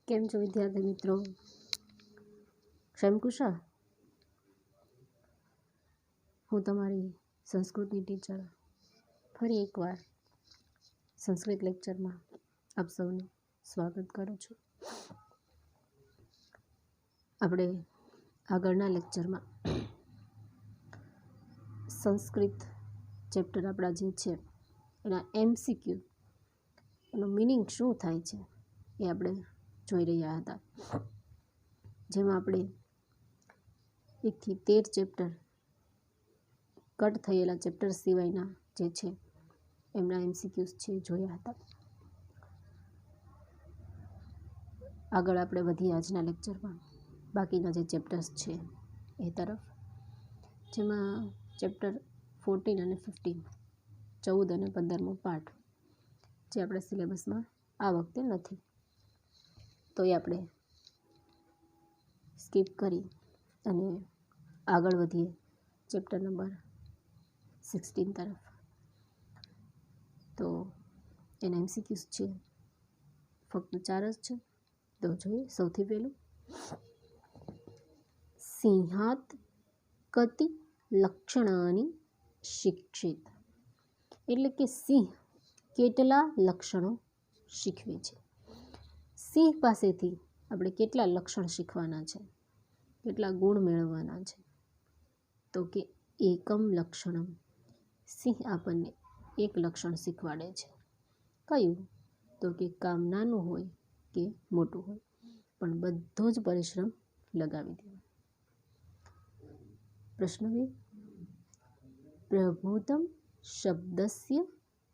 કેમ છો વિદ્યાર્થી મિત્રો? ક્ષમકુશળ? હું તમારી સંસ્કૃતની ટીચર ફરી એકવાર સંસ્કૃત લેક્ચરમાં આપ સૌનું સ્વાગત કરું છું. આપણે આગળના લેક્ચરમાં સંસ્કૃત ચેપ્ટર આપણા જે છે એના MCQ એનો મિનિંગ શું થાય છે એ આપણે જોઈ રહ્યા હતા, જેમાં આપણે 1 થી 13 ચેપ્ટર કટ થયેલા ચેપ્ટર સિવાયના જે છે એમના MCQs છે જોયા હતા. આગળ આપણે વધીએ આજના લેક્ચરમાં બાકીના જે ચેપ્ટર્સ છે એ તરફ, જેમાં ચેપ્ટર 14 અને 15 14 અને 15મો પાઠ જે આપણા સિલેબસમાં આ વખતે નથી, તો એ આપણે સ્કીપ કરી અને આગળ વધીએ ચેપ્ટર નંબર 16 તરફ. તો એના MCQs છે ફક્ત 4 જ છે. તો જોઈએ સૌથી પહેલું, સિંહાત કતિ લક્ષણાની શિક્ષિત, એટલે કે સિંહ કેટલા લક્ષણો શીખવે છે. સિંહ પાસેથી આપણે કેટલા લક્ષણ શીખવાના છે, કેટલા ગુણ મેળવવાના છે? તો કે એકમ લક્ષણમ, સિંહ આપણને એક લક્ષણ શીખવાડે છે. કયું? તો કે કામ નાનું હોય કે મોટું હોય પણ બધો જ પરિશ્રમ લગાવી દેવો. પ્રશ્ન 2, પ્રભુતમ શબ્દસ્ય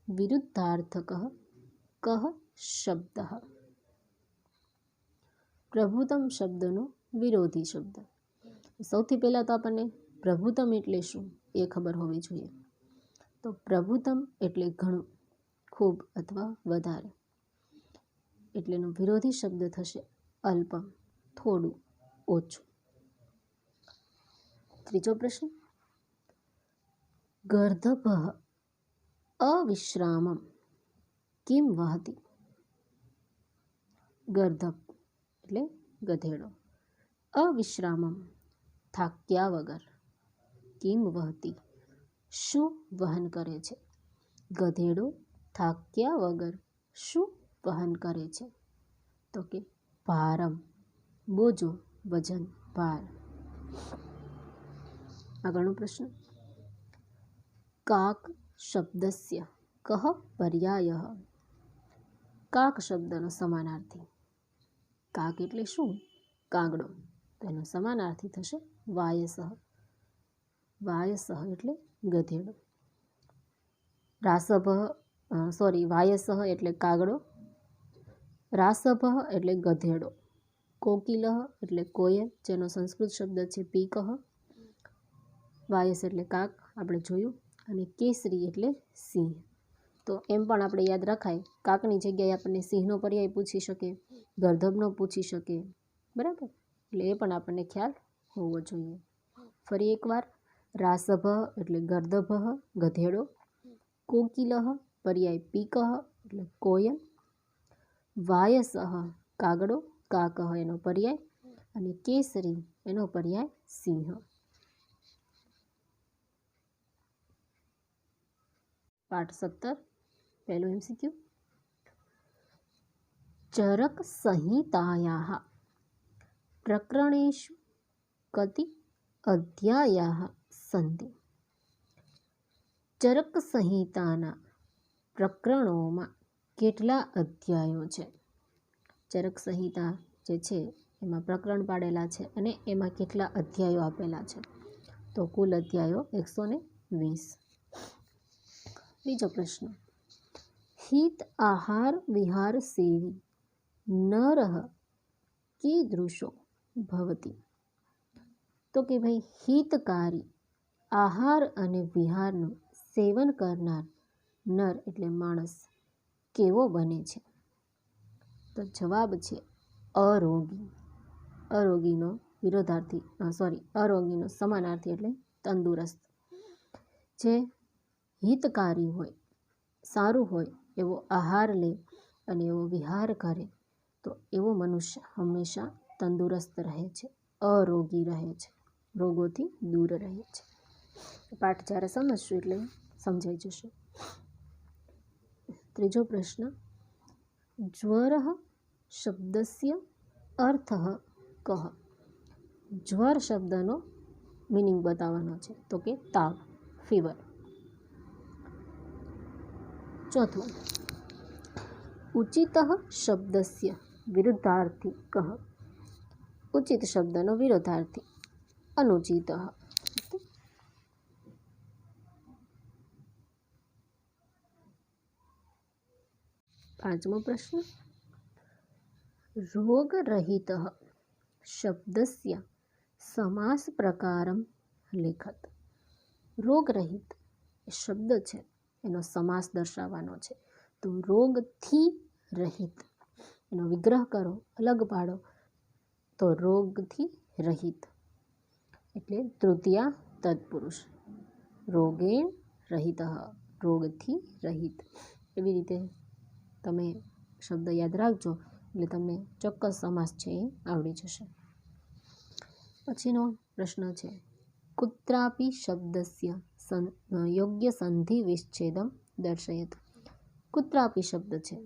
વિરુદ્ધાર્થકઃ કઃ શબ્દઃ. પ્રભુતમ શબ્દનો વિરોધી શબ્દ. સૌથી પહેલાં તો આપણને પ્રભુતમ એટલે શું એ ખબર હોવી જોઈએ. તો પ્રભુતમ એટલે ઘણું, ખૂબ અથવા વધારે, એટલે એનો વિરોધી શબ્દ થશે અલ્પમ, થોડું, ઓછું. ત્રીજો પ્રશ્ન, ગર્દભઃ અવિશ્રામમ કિમ વહતિ. ગર્દભ એટલે ગધેડો, અવિશ્રામમ થાક્યા વગર, કિમ વહતિ શું વહન કરે છે. ગધેડો થાક્યા વગર શું વહન કરે છે? તો કે ભારમ, બોજો, વજન, ભાર. આગળનો પ્રશ્ન, કાક શબ્દસ્ય કઃ પર્યાયઃ. કાક શબ્દનો સમાનાર્થી. કાક એટલે શું? કાગડો. તો એનો સમાનાર્થી થશે વાયસઃ. વાયસઃ એટલે ગધેડો. વાયસઃ એટલે કાગડો, રાસભઃ એટલે ગધેડો, કોકિલઃ એટલે કોયલ, જેનો સંસ્કૃત શબ્દ છે પીકઃ, વાયસ એટલે કાક આપણે જોયું, અને કેસરી એટલે સિંહ. તો એમ પણ આપણે યાદ રખાય, કાકની જગ્યાએ આપણને સિંહનો પર્યાય પૂછી શકે, ગર્દભનો પૂછી શકે, બરાબર? એટલે એ પણ આપણને ખ્યાલ હોવો જોઈએ. ફરી એકવાર, રાસભ એટલે ગર્દભ ગધેડો, કોકિલઃ પર્યાય પીકઃ એટલે કોયલ, વાયસઃ કાગડો, કાકઃ એનો પર્યાય, અને કેસરી એનો પર્યાય સિંહ. પાઠ 17 પહેલું MCQ, ચરક સંહિતાયાઃ પ્રકરણેષુ કતિ અધ્યાયાઃ સન્તિ. ચરક સંહિતાના પ્રકરણોમાં કેટલા અધ્યાયો છે? ચરક સંહિતા જે છે એમાં પ્રકરણ પાડેલા છે અને એમાં કેટલા અધ્યાયો આપેલા છે? તો કુલ અધ્યાયો 120. બીજો પ્રશ્ન, હિત આહાર વિહાર સેવી નરઃ કીદૃશો ભવતિ. તો કે ભાઈ હિતકારી આહાર અને વિહારનું સેવન કરનાર નર એટલે માણસ કેવો બને છે? તો જવાબ છે અરોગી. અરોગીનો વિરોધાર્થી અરોગીનો સમાનાર્થી એટલે તંદુરસ્ત. જે હિતકારી હોય, સારું હોય એવો આહાર લે અને એવો વિહાર કરે તો એવો મનુષ્ય હંમેશા તંદુરસ્ત રહે છે, અરોગી રહે છે, રોગોથી દૂર રહે છે. પાઠ જ્યારે સમજશું એટલે સમજાઈ જશે. ત્રીજો પ્રશ્ન, જ્વર શબ્દસ્ય અર્થ કહ. જ્વર શબ્દનો મિનિંગ બતાવવાનો છે, તો કે તાવ, ફીવર. ચોથું, ઉચિત શબ્દસ્ય વિરુદ્ધાર્થી કહ. ઉચિત શબ્દનો વિરોધાર્થી અનુચિત. પાંચમો પ્રશ્ન, રોગરહિત શબ્દસ્ય સમાસ પ્રકારમ લેખત. રોગરહિત શબ્દ છે એનો સમાસ દર્શાવવાનો છે, તો રોગથી રહિત એનો વિગ્રહ કરો, અલગ પાડો તો રોગથી રહિત એટલે તૃતીયા તત્પુરુષ. રોગેણ રહિત, રોગથી રહિત. એવી રીતે તમે શબ્દ યાદ રાખજો એટલે તમને ચોક્કસ સમાસ છે એ આવડી જશે. પછીનો પ્રશ્ન છે, કુત્રાપી શબ્દસ્ય યોગ્ય સંધિ વિચ્છેદમ દર્શયત. કુત્રાપી શબ્દ છે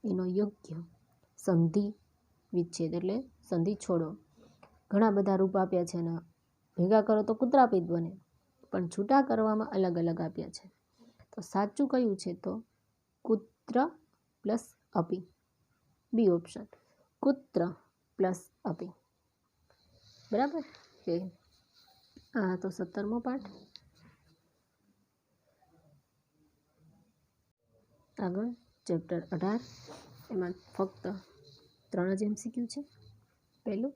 એનો યોગ્ય સંધિ વિચ્છેદ એટલે સંધિ છોડો. ઘણા બધા રૂપ આપ્યા છે, એના ભેગા કરો તો કુત્રાપી જ બને, પણ છૂટા કરવામાં અલગ અલગ આપ્યા છે. તો સાચું કયું છે? તો કુત્ર પ્લસ અપી, બી ઓપ્શન, કુત્ર પ્લસ અપી. બરાબર કે આ તો 17મો પાઠ. આગળ ચેપ્ટર 18, એમાં ફક્ત 3 જ MCQ છે. પહેલું,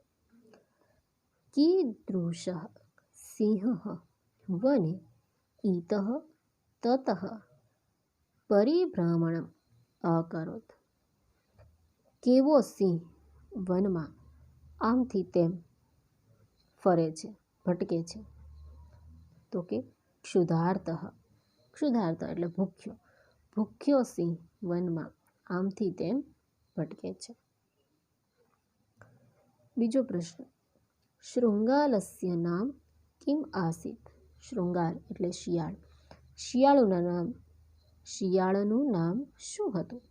કીદૃશ સિંહ વને ઇતઃ તતઃ પરિભ્રમણમ અકરોત. કેવો સિંહ વનમાં આમથી તેમ ફરે છે, ભટકે છે? તો કે ક્ષુધાર્ત. ક્ષુધાર્ત એટલે ભૂખ્યો. ભૂખ્યો સિંહ વનમાં આમથી તેમ ભટકે છે. બીજો પ્રશ્ન, શૃંગાલસ્ય નામ કિમ આસીત. શૃંગાલ એટલે શિયાળ. શિયાળનું નામ શું હતું?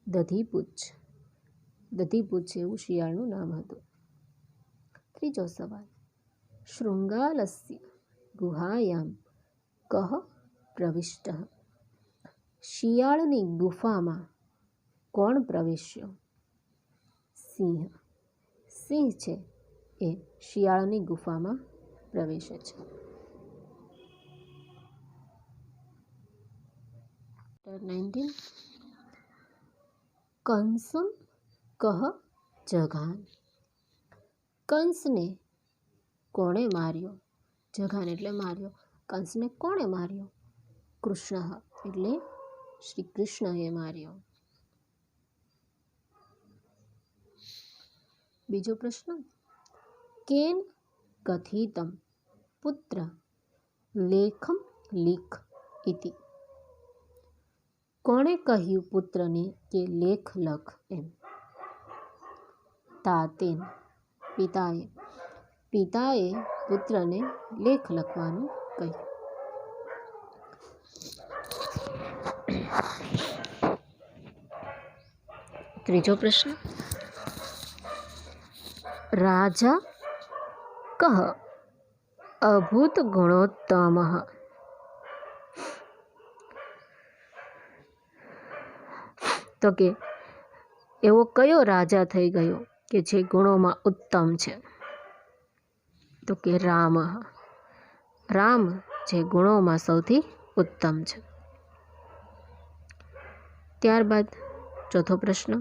દધીપુચ્છ. દધીપુચ્છ એવું શિયાળનું નામ હતું. ત્રીજો સવાલ, શૃંગાલસ્ય ગુહાયામ કહ પ્રવિષ્ટઃ. શિયાળની ગુફામાં કોણ પ્રવેશ્યો? સિંહ. સિંહ છે એ શિયાળની ગુફામાં પ્રવેશે છે. 19, કંસમ કહ જઘાન. કંસને કોણે માર્યો? જઘાન એટલે માર્યો. કંસને કોણે માર્યો? કૃષ્ણ એટલે શ્રી કૃષ્ણએ માર્યો. બીજો પ્રશ્ન, કેન કથિતમ પુત્ર લેખમ લીખ ઇતિ. કોણે કહ્યું પુત્રને કે લેખ લખ એમ? તાતેન, પિતાએ. પિતાએ પુત્રને લેખ લખવાનું કહ્યું. ત્રીજો પ્રશ્ન, રાજા કહ અભૂત ગુણોત્તમઃ. તો કે એવો કયો રાજા થઈ ગયો કે જે ગુણોમાં ઉત્તમ છે? તો કે રામ. રામ જે ગુણોમાં સૌથી ઉત્તમ છે. ત્યારબાદ ચોથો પ્રશ્ન,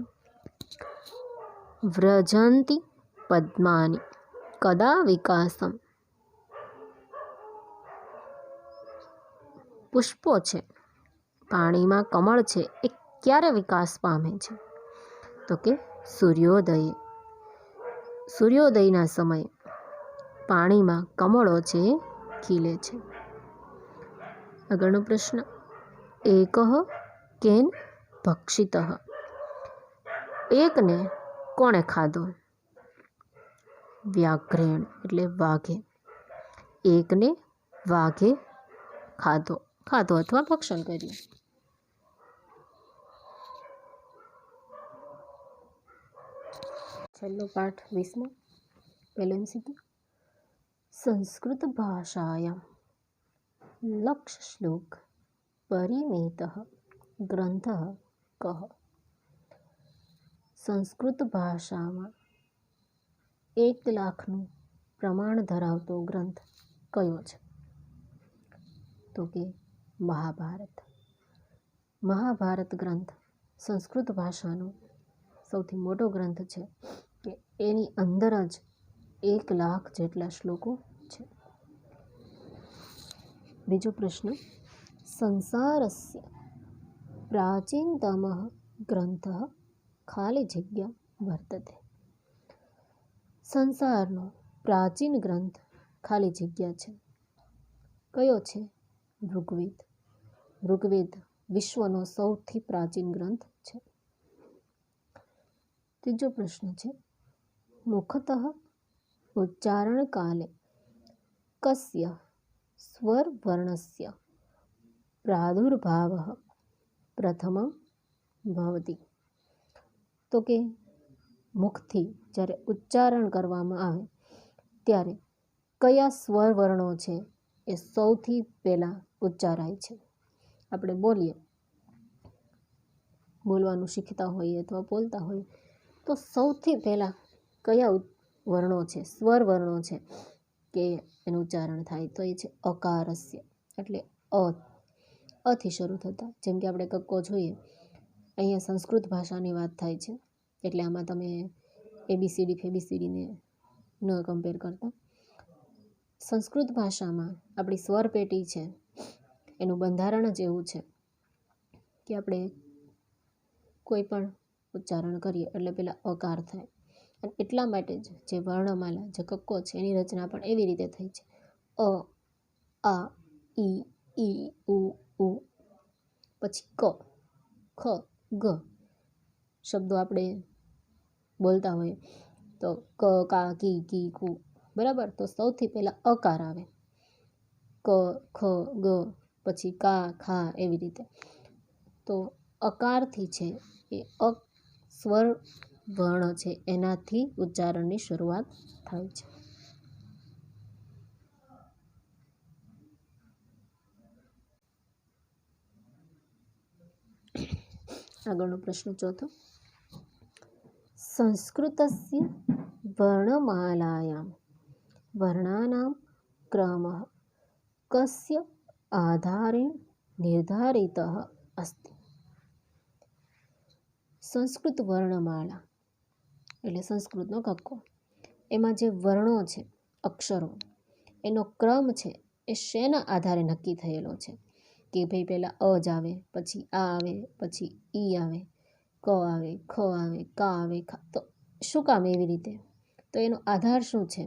વ્રજંતી પદ્માની કદા વિકાસમ. પુષ્પો છે, પાણીમાં કમળ છે, એ ક્યારે વિકાસ પામે છે? તો કે સૂર્યોદયે. સૂર્યોદયના સમયે પાણીમાં કમળો છે એ ખીલે છે. આગળનો પ્રશ્ન, એકઃ કેન ભક્ષિતઃ. એકને કોણે ખાધો? વ્યાઘ્રેણ એટલે વાઘે. એકને વાઘે ખાધો અથવા ભક્ષણ કર્યું. છેલ્લો પાઠ 20મો. પહેલો MCQ. સંસ્કૃત ભાષાયાં લક્ષ શ્લોક પરિમિતઃ ગ્રંથઃ કઃ? સંસ્કૃત ભાષામાં 1,00,000નું પ્રમાણ ધરાવતો ગ્રંથ કયો છે? તો કે મહાભારત. મહાભારત ગ્રંથ સંસ્કૃત ભાષાનો સૌથી મોટો ગ્રંથ છે કે એની અંદર જ 1,00,000 જેટલા શ્લોકો છે. બીજો પ્રશ્ન. સંસારસ્ય પ્રાચીનતમઃ ગ્રંથઃ ખાલી જગ્યા વર્તતે. સંસારનો પ્રાચીન ગ્રંથ ખાલી જગ્યા છે. કયો છે? ઋગ્વેદ. ઋગ્વેદ વિશ્વનો સૌથી પ્રાચીન ગ્રંથ છે. ત્રીજો પ્રશ્ન છે. મુખતઃ ઉચ્ચારણ કાલે કસ્ય સ્વર વર્ણસ્ય પ્રાદુર્ભાવઃ પ્રથમં ભવતિ? તો કે મુખથી જ્યારે ઉચ્ચારણ કરવામાં આવે ત્યારે કયા સ્વર વર્ણો છે એ સૌથી પહેલાં ઉચ્ચારાય છે? આપણે બોલવાનું શીખતા હોઈએ અથવા બોલતા હોઈએ તો સૌથી પહેલાં કયા વર્ણો છે, સ્વર વર્ણો છે કે એનું ઉચ્ચારણ થાય? તો એ છે અકારસ્ય એટલે અથી શરૂ થતા. જેમ કે આપણે કક્કો જોઈએ, અહીંયા સંસ્કૃત ભાષાની વાત થાય છે એટલે આમાં તમે ABCD ફેબીસીડીને ન કમ્પેર કરતા. સંસ્કૃત ભાષામાં આપણી સ્વર પેટી છે એનું બંધારણ જ એવું છે કે આપણે કોઈ પણ ઉચ્ચારણ કરીએ એટલે પહેલાં અકાર થાય. અને એટલા માટે જ જે વર્ણમાલા, જે કક્કો છે એની રચના પણ એવી રીતે થઈ છે. અ, આ, ઈ, ઉ, પછી ક, ખ, ગ. શબ્દો આપણે બોલતા હોઈએ તો ક, કા, કી, કુ, બરાબર. તો સૌથી પહેલાં અકાર આવે. ક, ખ, ગ, પછી કા, ખા, એવી રીતે. તો અકારથી છે એ સ્વર વર્ણ છે એનાથી ઉચ્ચારણની શરૂઆત થાય છે. આગળનો પ્રશ્ન ચોથો. સંસ્કૃતસ્ય વર્ણમાલાયાં વર્ણાનાં ક્રમઃ કસ્ય આધારેણ નિર્ધારિતઃ અસ્તિ? સંસ્કૃત વર્ણમાળા એટલે સંસ્કૃતનો કક્કો, એમાં જે વર્ણો છે, અક્ષરો, એનો ક્રમ છે એ શેના આધારે નક્કી થયેલો છે? કે ભાઈ પહેલાં અ જ આવે, પછી આ આવે, પછી ઈ આવે, ક આવે, ખ આવે, કા આવે, ખા. તો શું કામ એવી રીતે? તો એનો આધાર શું છે?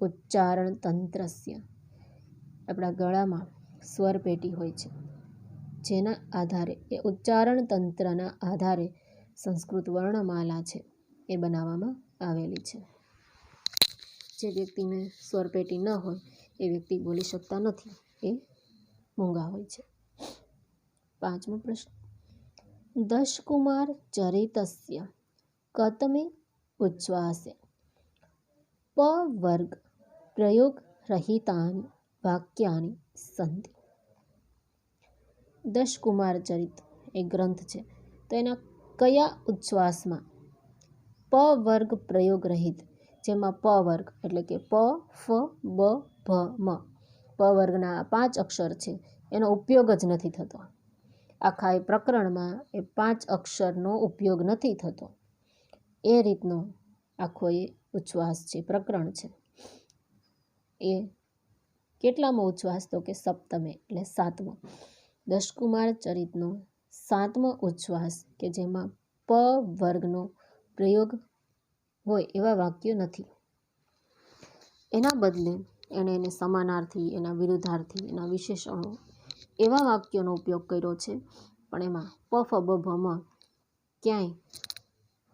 ઉચ્ચારણ તંત્રસ્ય. આપણા ગળામાં સ્વર પેટી હોય છે જેના આધારે, એ ઉચ્ચારણ તંત્રના આધારે સંસ્કૃત વર્ણમાલા છે એ બનાવવામાં આવેલી છે. જે વ્યક્તિને સ્વરપેટી ન હોય એ વ્યક્તિ બોલી શકતા નથી, એ મૂંગા હોય છે. પાંચમો પ્રશ્ન. દશકુમાર ચરિતસ્ય કતમે ઉચ્છ્વાસે પ વર્ગ પ્રયોગ રહિતાની વાક્યાની સંધિ? દશકુમાર ચરિત એ ગ્રંથ છે તો એના કયા ઉચ્છ્વાસમાં પ વર્ગ પ્રયોગ રહિત, જેમાં પ વર્ગ એટલે કે પ, ફ, બ, ભ, મ, પ વર્ગના 5 અક્ષર છે એનો ઉપયોગ જ નથી થતો. આખા એ પ્રકરણમાં એ 5 અક્ષરનો ઉપયોગ નથી થતો. એ રીતનો આખો એ ઉચ્છ્વાસ છે, પ્રકરણ છે. એ કેટલામો ઉચ્છ્વાસ? તો કે સપ્તમે એટલે 7મો. દશકુમાર ચરિતનો 7મો ઉચ્છ્વાસ કે જેમાં પ વર્ગનો પ્રયોગ હોય એવા વાક્યો નથી. એના બદલે એને સમાનાર્થી, એના વિરુદ્ધાર્થી, એના વિશેષણો એવા વાક્યોનો ઉપયોગ કર્યો છે. પણ એમાં પ, ફ, બ, ભ, મ ક્યાંય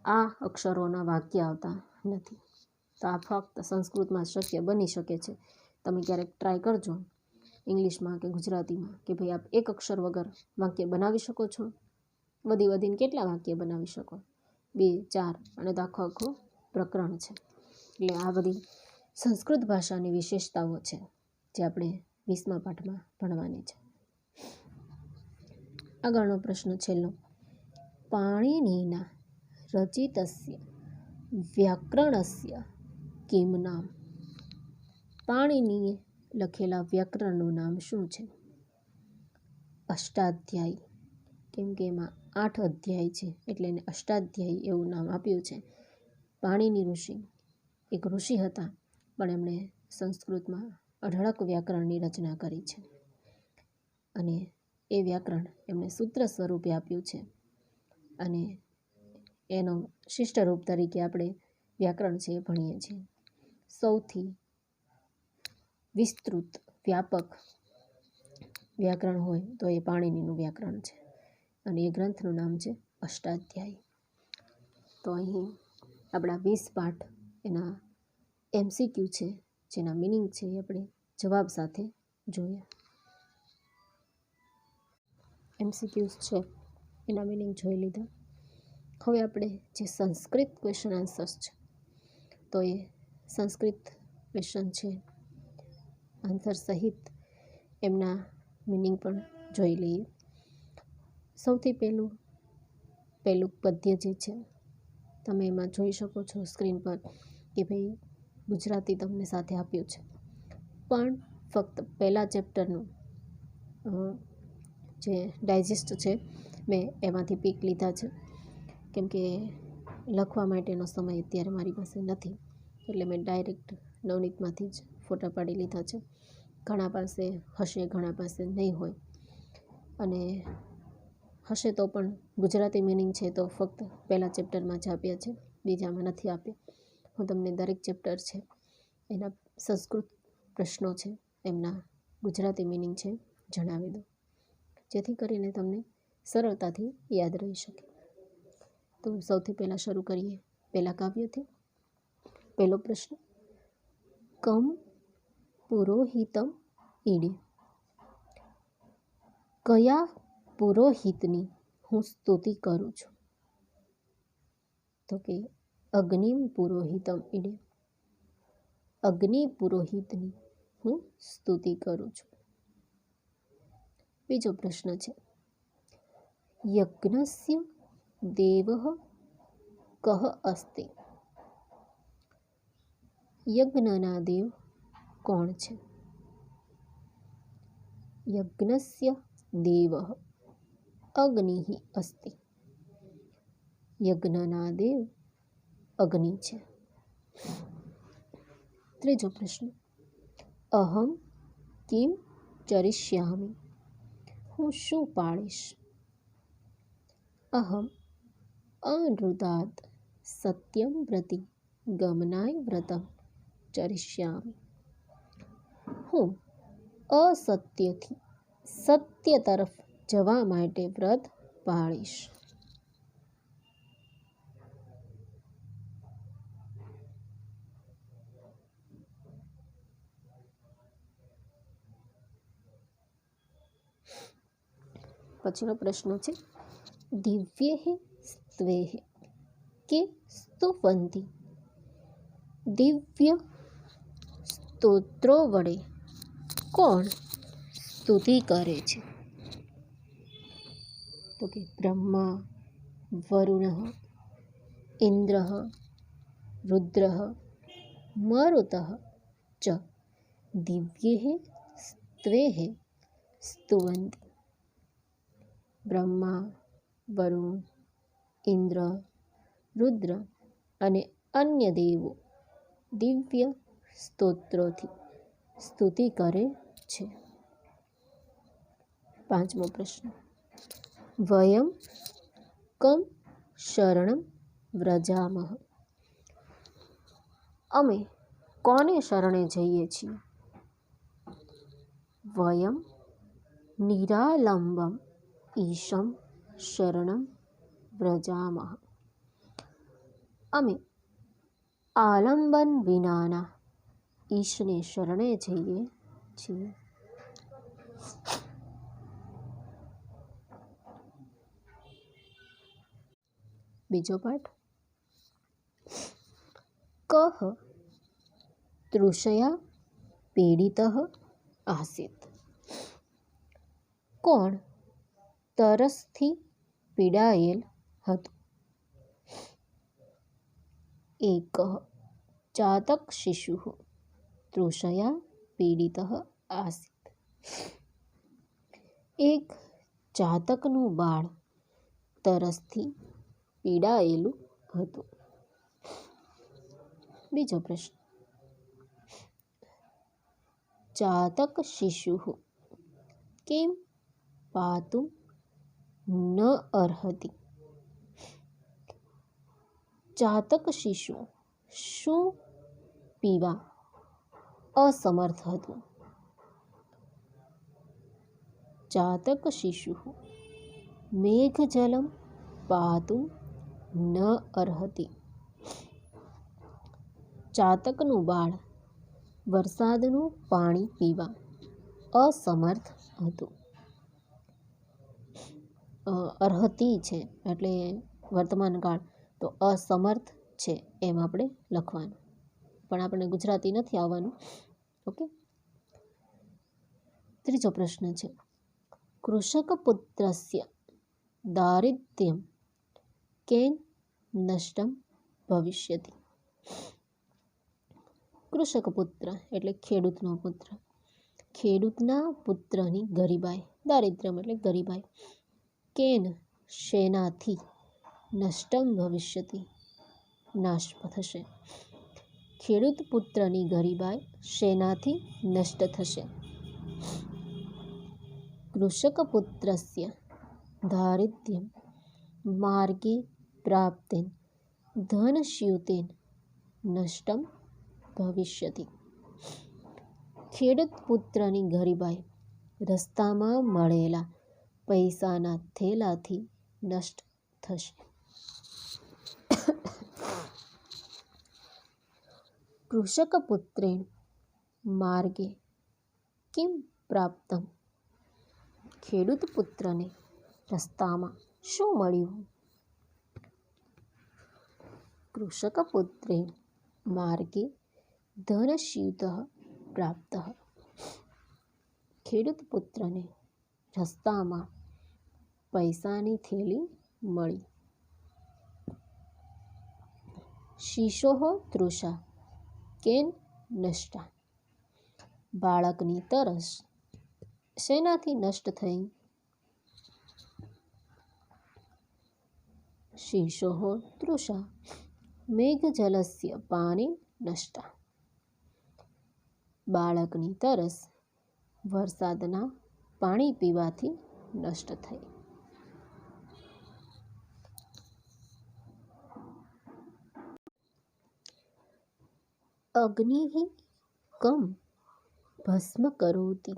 આ અક્ષરોના વાક્ય આવતા નથી. તો આ ફક્ત સંસ્કૃતમાં શક્ય બની શકે છે. તમે ક્યારેક ટ્રાય કરજો ઇંગ્લિશમાં કે ગુજરાતીમાં કે ભાઈ આપ એક અક્ષર વગર વાક્ય બનાવી શકો છો. વધીને કેટલા વાક્ય બનાવી શકો? 2, 4, અને તો આખું પ્રકરણ છે. એટલે આ બધી સંસ્કૃત ભાષાની વિશેષતાઓ છે જે આપણે 20મા પાઠમાં ભણવાની છે. આગળનો પ્રશ્ન છેલ્લો. પાણિનીના રચિતસ્ય વ્યાકરણસ્ય કિમ નામ? પાણિનીએ લખેલા વ્યાકરણનું નામ શું છે? અષ્ટાધ્યાયી. કેમ કે એમાં 8 અધ્યાય છે એટલે એને અષ્ટાધ્યાયી એવું નામ આપ્યું છે. પાણિની ઋષિ એક ઋષિ હતા, પણ એમણે સંસ્કૃતમાં અઢળક વ્યાકરણની રચના કરી છે અને એ વ્યાકરણ એમણે સૂત્ર સ્વરૂપે આપ્યું છે. અને એનો શિષ્ટ રૂપ તરીકે આપણે વ્યાકરણ છે એ ભણીએ છીએ. સૌથી વિસ્તૃત વ્યાપક વ્યાકરણ હોય તો એ પાણિનીનું વ્યાકરણ છે અને એ ગ્રંથનું નામ છે અષ્ટાધ્યાયી. તો અહીં આપણા 20 પાઠ એના MCQ છે, જેના મિનિંગ છે એ આપણે જવાબ સાથે જોઈએ. MCQs છે એના મિનિંગ જોઈ લીધા. હવે આપણે જે સંસ્કૃત ક્વેશ્ચન આન્સર્સ છે તો એ સંસ્કૃત ક્વેશ્ચન છે આન્સર સહિત એમના મિનિંગ પણ જોઈ લઈએ. સૌથી પહેલું પદ્ય જે છે તમે એમાં જોઈ શકો છો સ્ક્રીન પર કે ભાઈ ગુજરાતી તમને સાથે આપ્યું છે, પણ ફક્ત પહેલા ચેપ્ટરનું જે ડાયજેસ્ટ છે મેં એમાંથી પીક લીધા છે. કેમ કે લખવા માટેનો સમય અત્યારે મારી પાસે નથી, એટલે મેં ડાયરેક્ટ નવનીતમાંથી જ ફોટા પાડી લીધા છે. ઘણા પાસે હશે, ઘણા પાસે નહીં હોય, અને હશે તો પણ ગુજરાતી મિનિંગ છે તો ફક્ત પહેલા ચેપ્ટરમાં જ આપ્યા છે, બીજામાં નથી આપ્યા. હું તમને દરેક ચેપ્ટર છે એના સંસ્કૃત પ્રશ્નો છે એમના ગુજરાતી મિનિંગ છે જણાવી દઉં, જેથી કરીને તમને સરળતાથી યાદ રહી શકે. તો સૌથી પહેલાં શરૂ કરીએ પહેલા કાવ્યથી. પહેલો પ્રશ્ન. કમ પુરોહિતમ ઈડે? કયા પુરોહિતની હું સ્તુતિ કરું છું? તો કે અગ્નિમ પુરોહિતમ ઈડે. અગ્નિ પુરોહિતની હું સ્તુતિ કરું છું. બીજો પ્રશ્ન છે. યજ્ઞસ્ય દેવઃ કઃ અસ્તિ? યજ્ઞના દેવ કોણ છે? યજ્ઞસ્ય દેવઃ અગ્નિઃ અસ્તિ. યજ્ઞના દેવ અગ્નિ છે. ત્રીજો પ્રશ્ન. અહમ કિમ ચરિષ્યામિ? હું શું પાળીશ? અહમ અનૃતાદ સત્યમ વ્રતિ ગમનાય વ્રતમ ચરિષ્યામિ. હું અસત્યથી સત્ય તરફ જવા માટે વ્રત પાળીશ. પછીનો પ્રશ્ન છે. દિવ્યેઃ સ્ત્વેઃ કે સ્તુવંતિ? દિવ્ય સ્તોત્રો વડે કોણ સ્તુતિ કરે છે? તો કે બ્રહ્મા, વરુણ, ઇન્દ્ર, રુદ્ર, મરુત ચ દિવ્યેઃ સ્ત્વેઃ સ્તુવંતિ. બ્રહ્મા, વરુણ, ઇન્દ્ર, રુદ્ર અને અન્ય દેવો દિવ્ય સ્તોત્રોથી સ્તુતિ કરે છે. પાંચમો પ્રશ્ન. વયમ કમ શરણમ વ્રજામઃ? અમે કોને શરણે જઈએ છીએ? વયમ નિરાલંબમ ઈશમ શરણમ વ્રજામઃ. અમે આલંબન વિનાના ઈશને શરણે જઈએ છીએ. બીજો પાઠ. કહ તૃષયા પીડિતઃ આસીત. કોણ તરસથી પીડાયેલ હતું? એકઃ ચાતક શિશુઃ તૃષયા પીડિતઃ આસીત. એક ચાતકનું બાળ તરસથી પીડાયેલું હતું. બીજો પ્રશ્ન. ચાતક શિશુઃ કેમ પાતું ન અર્હતિ? ચાતક શિશુ શું પીવા અસમર્થ હતું? ચાતક શિશુ મેઘજલમ પાતું ન અર્હતિ. ચાતકનું બાળ વરસાદનું પાણી પીવા અસમર્થ હતું. અર્હતિ છે એટલે વર્તમાન કાળ, તો અસમર્થ છે એમ આપણે લખવાનું, પણ આપણને ગુજરાતી નથી આવવાનું. ઓકે. ત્રીજો પ્રશ્ન છે. કૃષક પુત્રસ્ય દારિદ્ર્યમ કેન નષ્ટમ ભવિષ્યતિ. કૃષક પુત્ર એટલે ખેડૂતનો પુત્ર. ખેડૂતના પુત્રની ગરીબાઈ, દારિદ્ર્યમ એટલે ગરીબાઈ, કેન શેનાથી, નષ્ટમ ભવિષ્યતિ નાશ થશે. ખેડૂત પુત્રની ગરીબાઈ શેનાથી નષ્ટ થશે? કૃષક પુત્રસ્ય દારિદ્ર્યમ માર્ગે પ્રાપ્તેન ધનસ્યુતેન નષ્ટમ ભવિષ્યતિ. ખેડૂત પુત્રની ગરીબાઈ રસ્તામાં મળેલા પૈસાના થેલાથી નષ્ટ થશે. કૃષક પુત્રેણ માર્ગે કિમ પ્રાપ્તમ. ખેડૂત પુત્રને રસ્તામાં શું મળ્યું? કૃષક પુત્રેણ માર્ગે ધનસ્યુતઃ પ્રાપ્તઃ. ખેડૂત પુત્રને રસ્તામાં પૈસાની થેલી મળી. શિશોઃ તૃષા કેન નષ્ટા. બાળકની તરસ શેનાથી નષ્ટ થઈ? શિશોઃ તૃષા મેઘજલસ્ય પાનેન નષ્ટા. બાળકની તરસ વરસાદના પાણી પીવાથી નષ્ટ થઈ. અગ્નિ કમ ભસ્મ કરોતિ.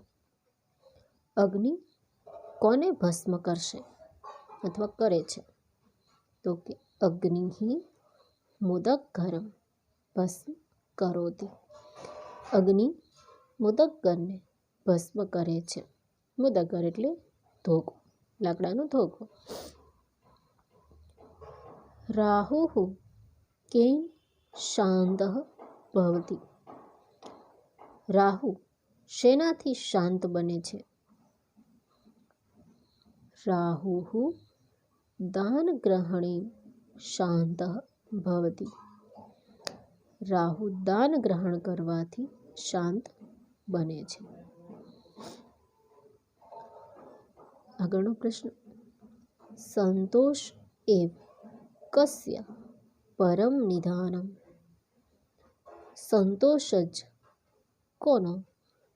અગ્નિ કોને ભસ્મ કરશે અથવા કરે છે? તો કે અગ્નિ મુદગરમ ભસ્મ કરોતિ. અગ્નિ મુદગરને ભસ્મ કરે છે. મુદગર એટલે ધોકો, લાકડાનો ધોકો. રાહુઃ કેન શાંતઃ ભવતિ. રાહુ શેનાથી શાંત બને છે? રાહુઃ દાનગ્રહણે શાંતઃ ભવતિ. રાહુ દાન ગ્રહણ કરવાથી શાંત બને છે. આગળનો પ્રશ્ન. સંતોષ એવ કસ્ય પરમ નિધાનમ. સંતોષ જ કોનો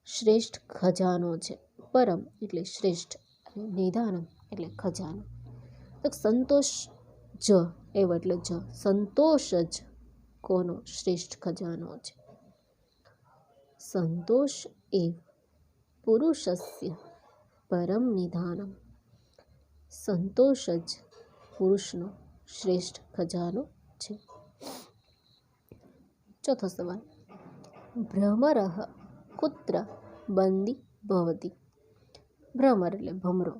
શ્રેષ્ઠ ખજાનો છે? પરમ એટલે શ્રેષ્ઠ, નિધાનમ એટલે ખજાનો. તો સંતોષ જ એવ એટલે જ, સંતોષ જ કોનો શ્રેષ્ઠ ખજાનો છે? સંતોષ એવ પુરુષસ્ય પરમ નિધાનમ. સંતોષ જ પુરુષનો શ્રેષ્ઠ ખજાનો છે. ચોથો સવાલ, ભ્રમરઃ કુત્ર બંદી ભવતિ? ભ્રમર એટલે ભમરો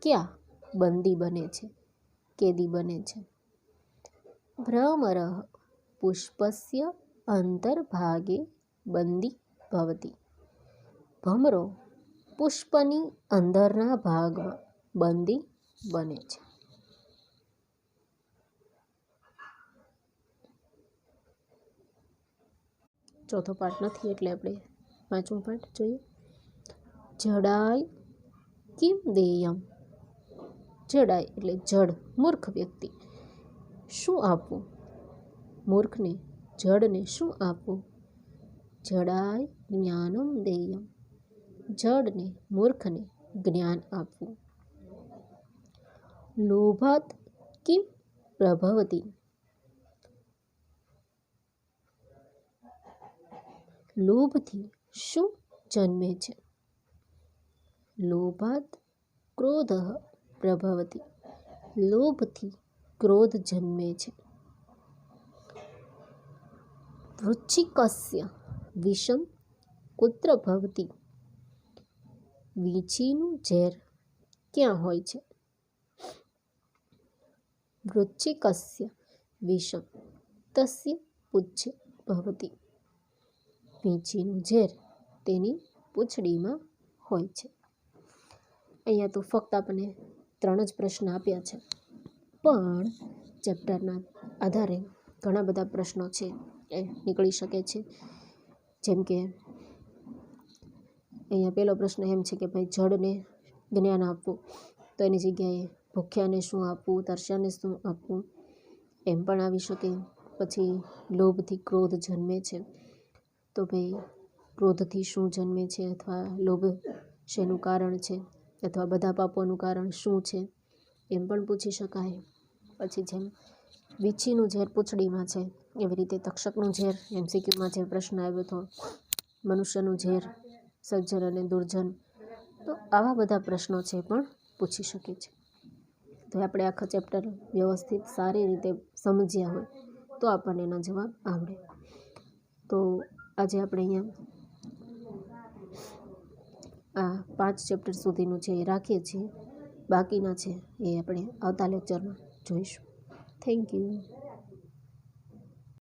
ક્યાં બંદી બને છે, કેદી બને છે? ભ્રમરઃ પુષ્પસ્ય અંતર્ભાગે બંદી ભવતિ. ભમરો પુષ્પની અંદરના ભાગમાં બંદી બને છે. ચોથો પાઠ નથી એટલે આપણે પાંચમો પાઠ જોઈએ. જડાય કિમ દેયમ? જડાય એટલે જડ, મૂર્ખ વ્યક્તિ. શું આપવું? મૂર્ખને, જડને શું આપવું? જડાય જ્ઞાનમ દેયમ. જડને, મૂર્ખને જ્ઞાન આપવું. લોભાત કિમ પ્રભવતિ? લોભથી શું જન્મે છે? લોભાત ક્રોધઃ પ્રભવતિ. લોભથી ક્રોધ જન્મે છે. વૃશ્ચિકસ્ય વિષમ કુત્ર ભવતિ? વીંછીનું ઝેર ક્યાં હોય છે? વૃશ્ચિકસ્ય વિષમ તસ્ય પુચ્છે ભવતિ. વીંછીનું ઝેર તેની પૂંછડીમાં હોય છે. અહીંયા તો ફક્ત આપણને 3 જ પ્રશ્ન આપ્યા છે, પણ ચેપ્ટરના આધારે ઘણા બધા પ્રશ્નો છે એ નીકળી શકે છે. જેમ કે અહીંયા પહેલો પ્રશ્ન એમ છે કે ભાઈ જડને જ્ઞાન આપવું, તો એની જગ્યાએ ભૂખ્યાને શું આપવું, તરસ્યાને શું આપવું, એમ પણ આવી શકે. પછી લોભથી ક્રોધ જન્મે છે, તો ભાઈ ક્રોધથી શું જન્મે છે, અથવા લોભ શેનું કારણ છે, અથવા બધા પાપોનું કારણ શું છે, એમ પણ પૂછી શકાય. પછી જેમ વીંછીનું ઝેર પૂંછડીમાં છે, એવી રીતે તક્ષકનું ઝેર MCQમાં જે પ્રશ્ન આવ્યો હતો, મનુષ્યનું ઝેર, સજ્જન અને દુર્જન, તો આવા બધા પ્રશ્નો છે પણ પૂછી શકે છે. તો આપણે આખા ચેપ્ટર વ્યવસ્થિત સારી રીતે સમજ્યા હોય તો આપણને એના જવાબ આવડે. તો આજે આપણે અહીંયા આ 5 ચેપ્ટર સુધીનું છે એ રાખીએ છીએ. બાકીના છે એ આપણે આવતા લેક્ચરમાં જોઈશું. Thank you.